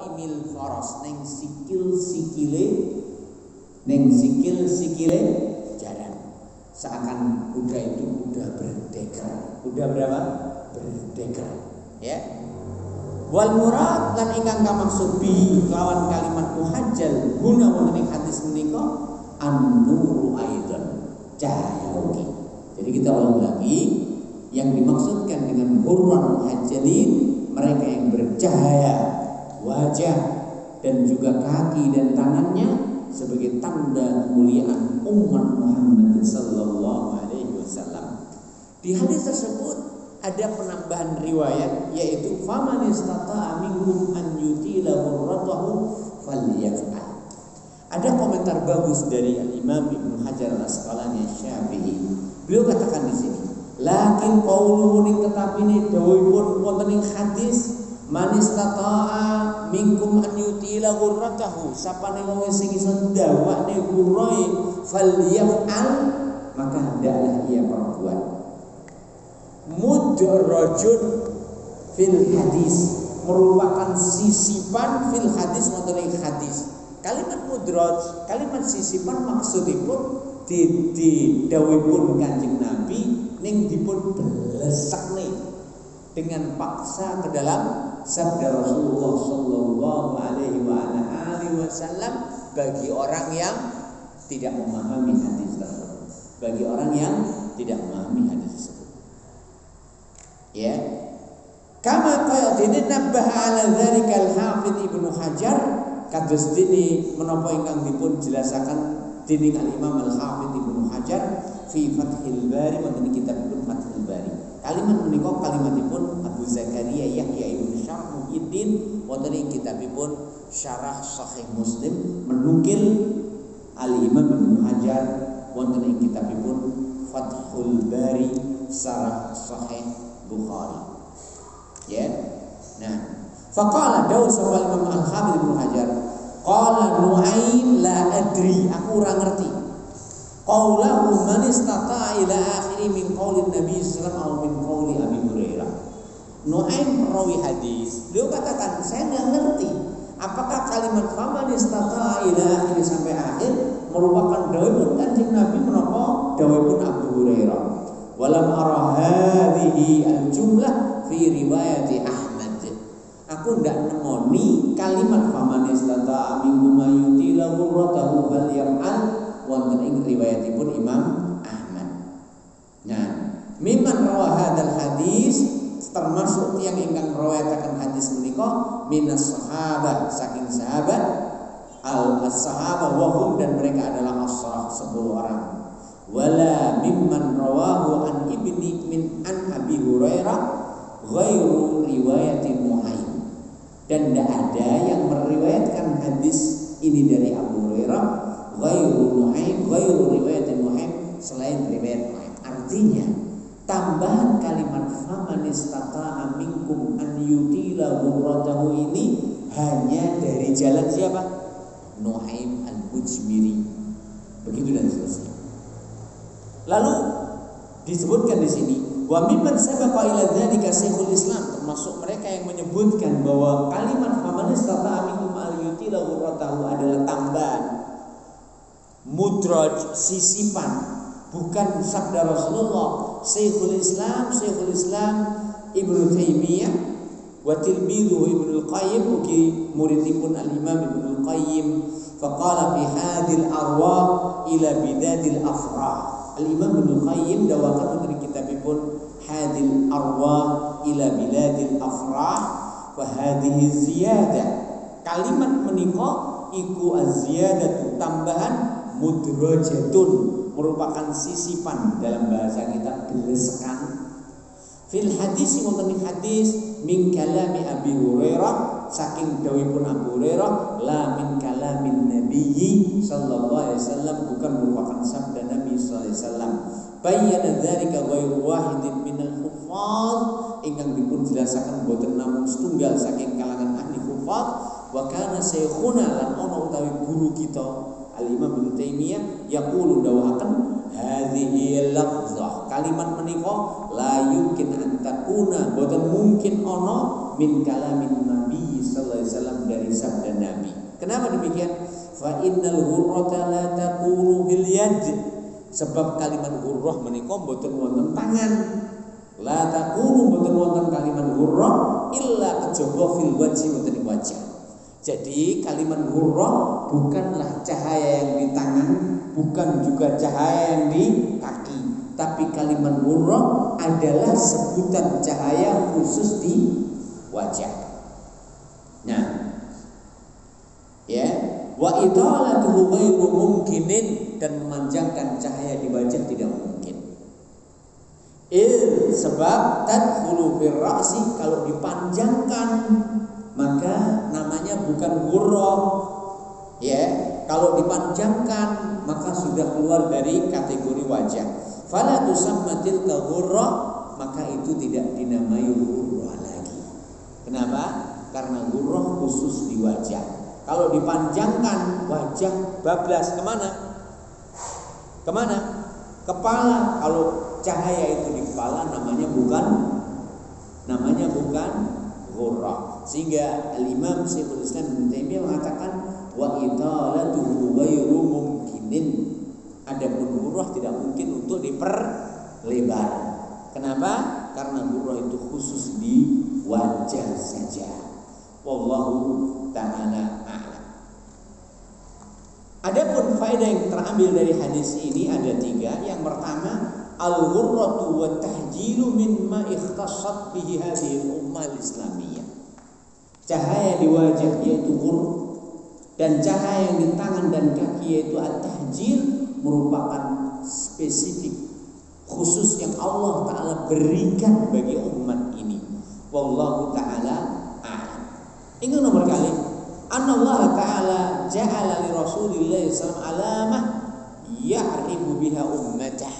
qa'imil faras, ning sikil-sikile jaran. Seakan kuda itu kuda berdeker. Kuda berapa? Berdeker. Ya. Wal murad lan ingkang kamaksud bi lawan kalimat muhajjal guna wonten ing hadis menika an-nuru aidan, cahaya ugi. Jadi kita ulang lagi, yang dimaksudkan dengan hurran muhajjalin mereka yang bercahaya wajah dan juga kaki dan tangannya sebagai tanda kemuliaan umat Muhammad sallallahu alaihi wasallam. Di hadis tersebut ada penambahan riwayat, yaitu faman istata'a minkum an yutila hurratahu falyaf'al. Ada komentar bagus dari Imam Ibnu Hajar Al-Asqalani Asy-Syafi'i. Beliau katakan di sini, lakin qauluhu tetapi ini dawuhipun wonten ing hadis man istata'a minkum an yutila hurratahu, sapane wong sing iso ndawakne hurrae falyaf'al, maka hendaklah ia perbuat. Mudrajun fil hadis, merupakan sisipan fil hadis wonten ing hadis. Kalimat mudraj, kalimat sisipan maksudipun didhawuhipun Kanjeng Nabi ning dipun blesakne dengan paksa ke dalam sabda Rasulullah sallallahu alaihi wasallam bagi orang yang tidak memahami hadis tersebut. Bagi orang yang tidak memahami hadis tersebut. Ya. Kama qala dene nabbah ala dzalika al-Hafidz Ibnu Hajar, kados dene menapa ingkang dipun jelasaken dening al-Imam al-Hafidz Ibnu Hajar fi Fathil Bari, wonten kitabipun Fathil Bari. Kalimat menika kalimatipun Abu Zakaria Yahya Ibnu Syarh Muhyiddin wonten ing kitabipun Syarah Sahih Muslim, menukil al-Imam Ibnu Hajar wonten ing kitabipun Fathul Bari Syarah Sahih Bukhari. Ya. Nah, faqala dawu sapa Imam Al-Hafidz Ibnu Hajar, qala Nu'aim la adri, aku ora ngerti. Qaulahu man istata'a ila akhiri min qaulin Nabi sallallahu alaihi wasallam min qauli Abi Hurairah. Nu'aim rawi hadis, beliau katakan saya enggak ngerti apakah kalimat faman istata'a ila akhiri sampai akhir merupakan dawuh Kanjeng Nabi menapa dawuh Abu Hurairah. Walam ara hadhihi al-jumlah fi riwayat Ahmad. Aku ndak nemoni kalimat faman istata'a minkum ayutila hurratahu falyaf'al wonten ing riwayatipun Imam Ahmad. Nah, mimman rawa hadzal hadis, termasuk yang ingkang meriwayatkan hadis menika minas sahabat, saking sahabat al-sahabah wa hum, dan mereka adalah asrah 10 orang. Wala mimman rawahu an ibni min an Abi Hurairah ghairu riwayatin Nu'aim, dan tidak ada yang meriwayatkan hadis ini dari Abu Hurairah ghairu Nu'aim, ghairu riwayatin Nu'aim, selain riwayat Nu'aim. Artinya tambahan kalimat faman istata'a minkum an yutila hurratahu ini hanya dari jalan siapa? Nu'aim al-Mujmiri. Begitu dan seterusnya. Lalu disebutkan di sini wa mimman sabaqa ila dzalika Syekhul Islam, termasuk mereka yang menyebutkan bahwa kalimat faman istata'a minkum an yutila hurratahu adalah tambahan mudraj, sisipan, bukan sabda Rasulullah. Syekhul Islam Ibnu Taimiyah wa tilmiduhu Ibnu Qayyim, ugi muridipun al-Imam Ibnu Qayyim, faqala fi hadil arwah ila bidadil afrah. Al-Imam Ibnu Qayyim dawakan dari kitabipun Hadil Arwah ila Biladil Afrah, fa hadhihi ziyadah, kalimat menika iku az-ziyadah, tambahan mudrajatun, merupakan sisipan, dalam bahasa kita belesekan, fil hadis, wonten ing hadis min kalami Abi Hurairah, saking dawuhipun Abu Hurairah, la min kalamin nabiyyi sallallahu alaihi wasallam, bukan merupakan sabda Nabi sallallahu alaihi wasallam. Bayyana dzalika ghairu wahidin minal huffaz, ingkang dipun jelasaken boten namung setunggal saking kalangan ahli huffaz. Wa kana syekhuna, lan ana utawi guru kita Al-Imam Ibnu Taimiyah yaqulu dawahaken hadhihi lafzah, kalimat menika la yumkin an takuna, boten mungkin ana min kalamin Nabi sallallahu alaihi wasallam, dari sabda Nabi. Kenapa demikian? Fa innal ghurrata la takunu bil yad. Sebab kalimat ghurrah menika mboten wonten tangan. La takunu mboten wonten kalimat ghurrah illa kejaba fil wajhi wonten wajah. Jadi kalimat ghurrah bukanlah cahaya yang di tangan, bukan juga cahaya yang di kaki, tapi kalimat ghurrah adalah sebutan cahaya khusus di wajah. Nah, ya, wa idalatuhu ghairu mumkinin, dan memanjangkan cahaya di wajah tidak mungkin. Sebab tadkhulu fir ra'si, kalau dipanjangkan maka namanya bukan ghurrah. Ya, kalau dipanjangkan maka sudah keluar dari kategori wajah. Fala tusamma tilka ghurrah, maka itu tidak dinamai ghurrah lagi. Kenapa? Karena ghurrah khusus di wajah. Kalau dipanjangkan wajah bablas kemana? Kemana? Kepala. Kalau cahaya itu di kepala namanya bukan ghurrah. Sehingga Al-Imam Syekhul Islam Ibnu Taimiyah mengatakan wa idalatuhu ghairu mumkinin. Adapun ghurrah tidak mungkin untuk diperlebar. Kenapa? Karena ghurrah itu khusus di wajah saja. Wallahu ta'ala a'lam. Adapun faedah yang terambil dari hadis ini ada 3. Yang pertama, al-ghurratu wa tahjilu mimma ikhtassat bihi hadhihi al-ummah al-islamiyah. Cahaya di wajah yaitu ghurrah, dan cahaya yang di tangan dan kaki yaitu at-tahjil merupakan spesifik khusus yang Allah Ta'ala berikan bagi umat ini. Wallahu ta'ala a'lam. Ini nomor kali Allah Ta'ala ja'ala li Rasulillah SAW alamah ya'rifu biha ummatah.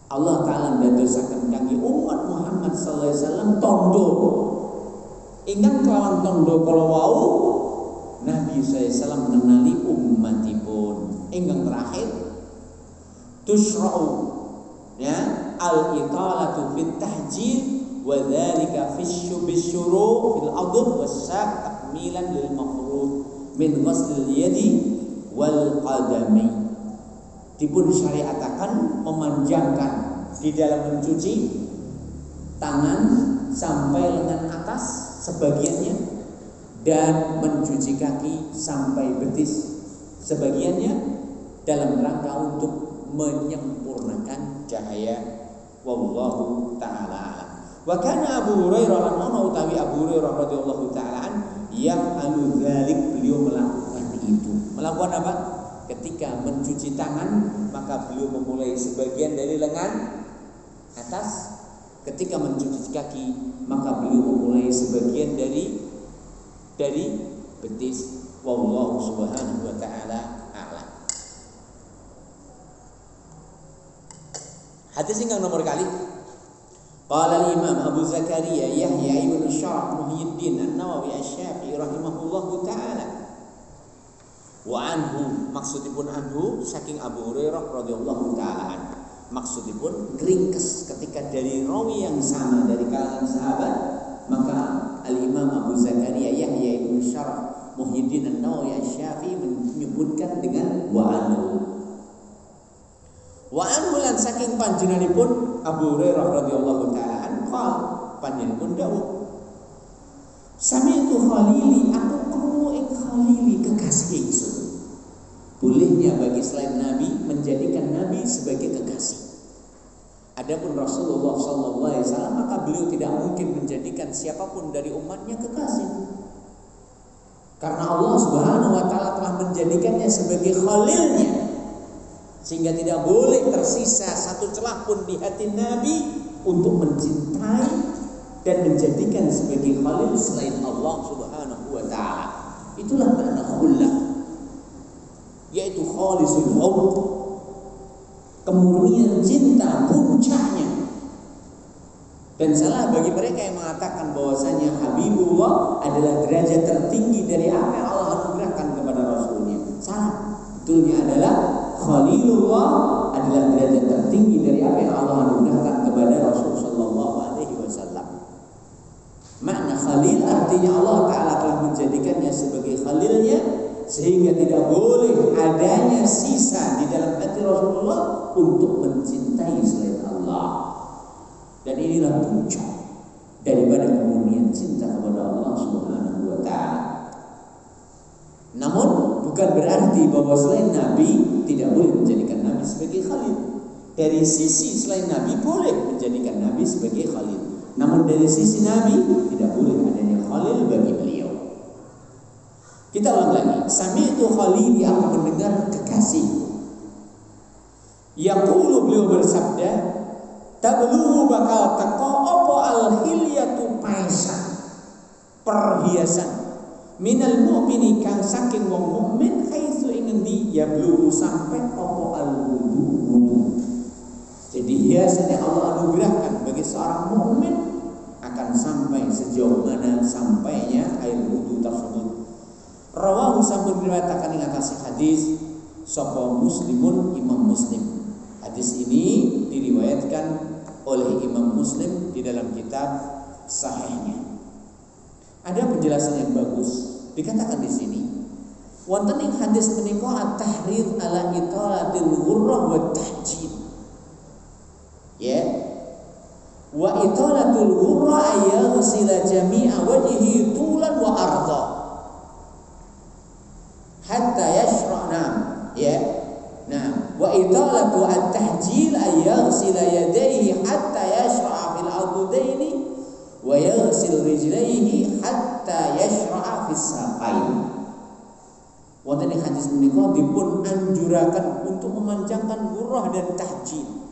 Allah Ta'ala ndadosaken kangge umat Muhammad sallallahu alaihi wasallam tondo ingkang kelawan tondo kala wau Nabi SAW mengenali umatipun. Ingkang terakhir tushra'u, ya, al-italatu fit tahjil wa dzalika fi syuru' fil adud was-saq takmilan lil mafrud min ghuslil yadi wal qadami. Dipun syariatakan memanjangkan di dalam mencuci tangan sampai lengan atas sebagiannya, dan mencuci kaki sampai betis sebagiannya, dalam rangka untuk menyempurnakan cahaya. Wallahu ta'ala a'lam. Wa kana Abu Hurairah radhiyallahu utawi Abu Hurairah radhiyallahu ta'ala an yaf'alu dzalik, beliau melakukan itu. Melakukan apa? Ketika mencuci tangan maka beliau memulai sebagian dari lengan atas. Ketika mencuci kaki maka beliau memulai sebagian dari betis. Wallahu subhanahu wa ta'ala a'lam. Hadis yang nomor kali qala al-Imam Abu Zakaria Yahya ibn Syaraf Muhyiddin An-Nawawi Asy-Syafi'i rahimahullahu ta'ala. Wa anhu, maksudipun anhu saking Abu Hurairah radhiyallahu ta'ala anhu. Maksudipun ringkes ketika dari rawi yang sama dari kalangan sahabat, maka Al-Imam Abu Zakaria Yahya ibn Syaraf Muhyiddin An-Nawawi Asy-Syafi'i menyebutkan dengan wa anhu. Wa anhu lan saking panjenenganipun Abu Hurairah radhiyallahu ta'ala anhu panjenenganipun dawuh, sami'tu khalili, aku krungu ing khalili kekasih ingsun. Bolehnya bagi selain Nabi menjadikan Nabi sebagai kekasih. Adapun Rasulullah sallallahu alaihi wasallam maka beliau tidak mungkin menjadikan siapapun dari umatnya kekasih. Karena Allah Subhanahu wa taala telah menjadikannya sebagai khalilnya. Sehingga tidak boleh tersisa satu celah pun di hati Nabi untuk mencintai dan menjadikan sebagai khalil selain Allah Subhanahu wa taala. Itulah makna khullah, yaitu khalisul hubb, kemurnian cinta puncaknya. Dan salah bagi mereka yang mengatakan bahwasanya Habibullah adalah derajat tertinggi dari apa yang Allah anugerahkan kepada Rasulnya. Salah. Betulnya adalah Khalilullah adalah derajat tertinggi dari apa yang Allah anugerahkan kepada Rasul sallallahu alaihi wasallam. Makna Khalil artinya Allah Ta'ala telah menjadikannya sebagai sehingga tidak boleh adanya sisa di dalam hati Rasulullah untuk mencintai selain Allah. Dan inilah puncak daripada kemurnian cinta kepada Allah Subhanahu wa taala. Namun bukan berarti bahwa selain Nabi tidak boleh menjadikan Nabi sebagai khalil. Dari sisi selain Nabi boleh menjadikan Nabi sebagai khalil. Namun dari sisi Nabi tidak boleh adanya khalil bagi beliau. Kita ulang lagi. Sami'tu khalili, aku mendengar kekasih. Yaqulu, beliau bersabda, tablughu bakal teko apa al-hilyatu paisan, perhiasan, minal mu'mini kang saking wong mukmin haitsu ing endi yablughu sampai apa al-wudu. Jadi hiasan yang Allah anugerahkan bagi seorang mukmin akan sampai sejauh mana sampainya air wudu tersebut. Rawahu sampun diriwayatkan ing atas hadis sapa Muslimun, Imam Muslim. Hadis ini diriwayatkan oleh Imam Muslim di dalam kitab sahihnya. Ada penjelasan yang bagus. Dikatakan di sini, wonten ing hadis menika at-tahrid ala italatil ghurrah wa tahjid. Ya. Wa italatul ghurrah ayaghsila jami'a wajhihi tulan wa arda. Hatta yashra'na, ya. Nah, wa italatu at-tahjil ayaghsila yadayhi hatta yashra'a fil adudaini wa yaghsil rijlaihi hatta yashra'a fis saqain. Wonten ing hadis menika dipun anjuraken untuk memanjangkan ghurrah dan tahjil.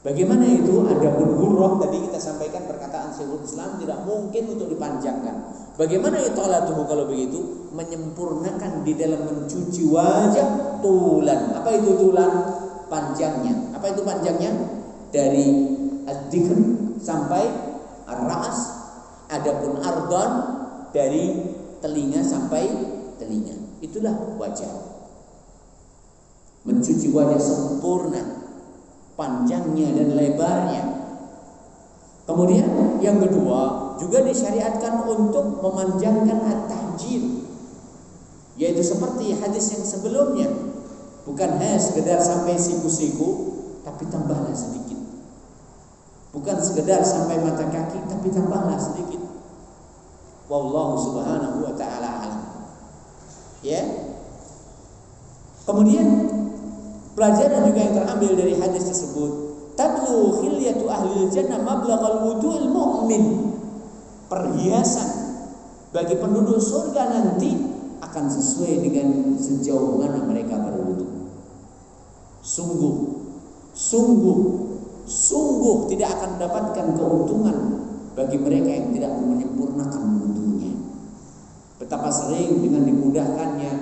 Bagaimana itu? Adapun ghurrah tadi kita sampaikan perkataan Syekhul Islam tidak mungkin untuk dipanjangkan. Bagaimana italatuhu kalau begitu? Menyempurnakan di dalam mencuci wajah tulan. Apa itu tulan? Panjangnya. Apa itu panjangnya? Dari ad-dhikr sampai ar-ra's. Adapun ardon dari telinga sampai telinga. Itulah wajah. Mencuci wajah sempurna, panjangnya dan lebarnya. Kemudian yang kedua juga disyariatkan untuk memanjangkan at-tahjil, yaitu seperti hadis yang sebelumnya, bukan hanya sekedar sampai siku-siku, tapi tambahlah sedikit. Bukan sekedar sampai mata kaki, tapi tambahlah sedikit. Wallahu subhanahu wa ta'ala alam. Ya. Kemudian pelajaran juga yang terambil dari hadis tersebut, tadlu khilyatu ahlil jannah mablaghal wudu'il mu'min. Perhiasan bagi penduduk surga nanti akan sesuai dengan sejauh mana mereka berwudu. Sungguh tidak akan mendapatkan keuntungan bagi mereka yang tidak menyempurnakan wudunya. Betapa sering dengan dimudahkannya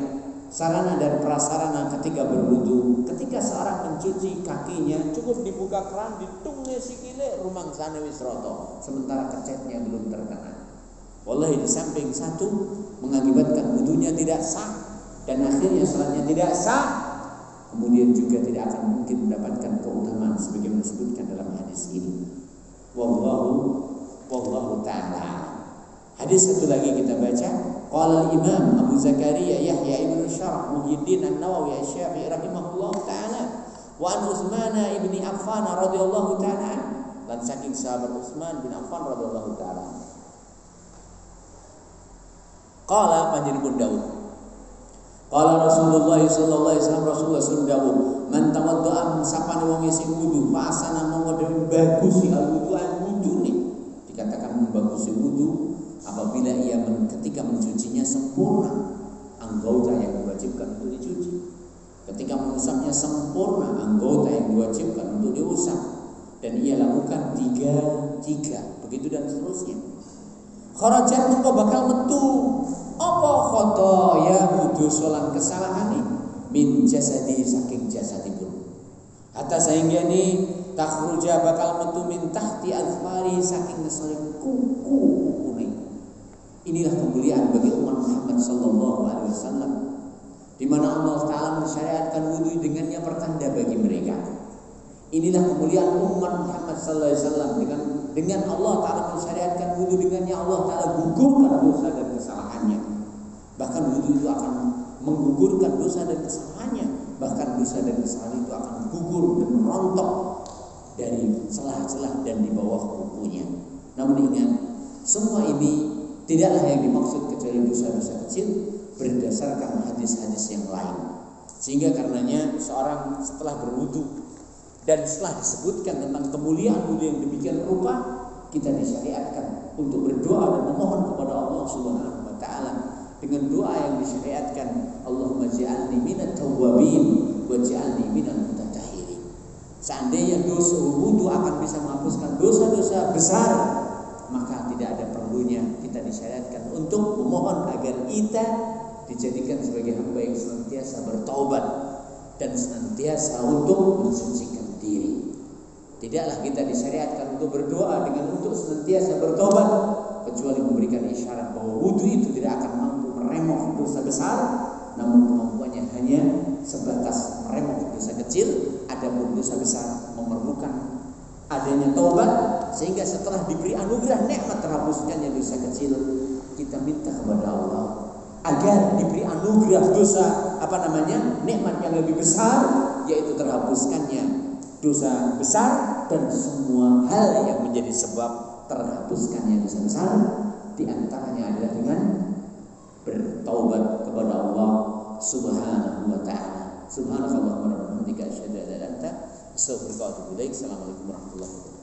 sarana dan prasarana ketika berwudu. Ketika seorang mencuci kakinya, cukup dibuka keran, ditungnya sikile, rumang sana wis roto, sementara kecetnya belum terkena. Wallahi di samping satu mengakibatkan wudunya tidak sah dan akhirnya salatnya tidak sah. Kemudian juga tidak akan mungkin mendapatkan keutamaan sebagaimana disebutkan dalam hadis ini. Wallahu ta'ala. Hadis satu lagi kita baca. Qala al-Imam Abu Zakaria Yahya ibn Syarah Muhyiddin An-Nawawi Asy-Syafi'i rahimahullahu ta'ala wa an Utsman ibn Affan radhiyallahu ta'ala, dan saking sahabat Utsman bin Affan radhiyallahu ta'ala. Qala panjenengan Daud. Qala Rasulullah sallallahu alaihi wasallam, Rasulullah sallallahu alaihi wasallam, man tawadda'a sapane wong sing wudu fa asana monggo bagusi al-wudu wudune. Dikatakan membagusi wudu apabila ia ketika mencucinya sempurna, anggota yang diwajibkan untuk dicuci. Ketika mengusapnya sempurna, anggota yang diwajibkan untuk diusap, dan ia lakukan tiga, begitu dan seterusnya. Kharajat mengko bakal metu apa khotoya dosa kesalahan min jasadi saking jasadipun. Hatta sehingga ini takhruja bakal metu min tahti azfari saking ngesoreng kuku. Inilah kemuliaan bagi umat Muhammad sallallahu alaihi wasallam, di mana Allah Taala mensyariatkan wudu dengannya pertanda bagi mereka. Inilah kemuliaan umat Muhammad sallallahu alaihi wasallam, dengan Allah Taala mensyariatkan wudu dengannya Allah Taala gugurkan dosa dan kesalahannya. Bahkan wudu itu akan menggugurkan dosa dan kesalahannya. Bahkan dosa dan kesalahan itu akan gugur dan merontok dari celah-celah dan di bawah kukunya. Namun ingat, semua ini tidaklah yang dimaksud kecuali dosa-dosa kecil berdasarkan hadis-hadis yang lain. Sehingga karenanya seorang setelah berwudu dan setelah disebutkan tentang kemuliaan yang demikian rupa, kita disyariatkan untuk berdoa dan memohon kepada Allah Subhanahu wa taala dengan doa yang disyariatkan, Allahumma ja'alni minat tawwabin wa ja'alni minal mutatahhirin. Seandainya dosa wudu akan bisa menghapuskan dosa-dosa besar, maka tidak ada perlunya kita disyariatkan untuk memohon agar kita dijadikan sebagai hamba yang senantiasa bertaubat dan senantiasa untuk mensucikan diri. Tidaklah kita disyariatkan untuk berdoa dengan untuk senantiasa bertobat, kecuali memberikan isyarat bahwa wudu itu tidak akan mampu meremuk dosa besar, namun kemampuannya hanya sebatas meremuk dosa kecil. Adapun dosa besar memerlukan adanya taubat, sehingga setelah diberi anugerah nikmat terhapuskannya dosa kecil, kita minta kepada Allah agar diberi anugerah dosa nikmat yang lebih besar, yaitu terhapuskannya dosa besar dan semua hal yang menjadi sebab terhapuskannya dosa besar. Di antaranya adalah dengan bertaubat kepada Allah Subhanahu wa taala. Subhanakallahumma wa bihamdika asyhadu an la ilaha illa anta astaghfiruka wa atubu ilaik. Assalamualaikum warahmatullahi wabarakatuh.